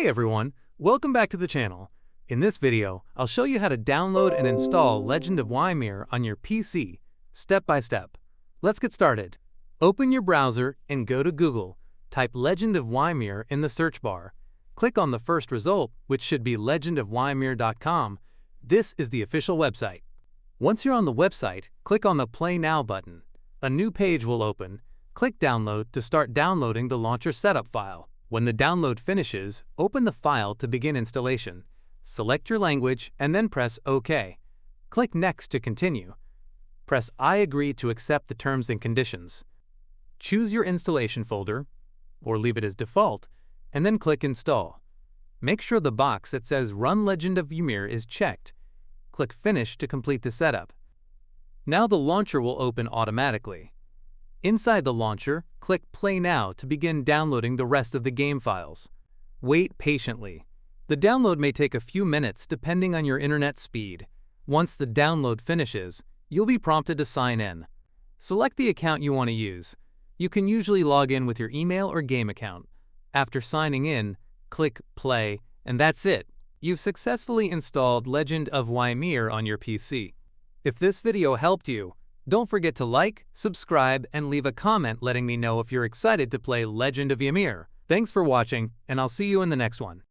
Hey everyone, welcome back to the channel. In this video, I'll show you how to download and install Legend of YMIR on your PC, step by step. Let's get started. Open your browser and go to Google. Type Legend of YMIR in the search bar. Click on the first result, which should be legendofymir.com. This is the official website. Once you're on the website, click on the Play Now button. A new page will open. Click Download to start downloading the launcher setup file. When the download finishes, open the file to begin installation. Select your language and then press OK. Click Next to continue. Press I agree to accept the terms and conditions. Choose your installation folder, or leave it as default, and then click Install. Make sure the box that says Run Legend of YMIR is checked. Click Finish to complete the setup. Now the launcher will open automatically. Inside the launcher, click Play Now to begin downloading the rest of the game files. Wait patiently. The download may take a few minutes depending on your internet speed. Once the download finishes, you'll be prompted to sign in. Select the account you want to use. You can usually log in with your email or game account. After signing in, click Play, and that's it. You've successfully installed Legend of YMIR on your PC. If this video helped you, don't forget to like, subscribe, and leave a comment letting me know if you're excited to play Legend of YMIR. Thanks for watching, and I'll see you in the next one.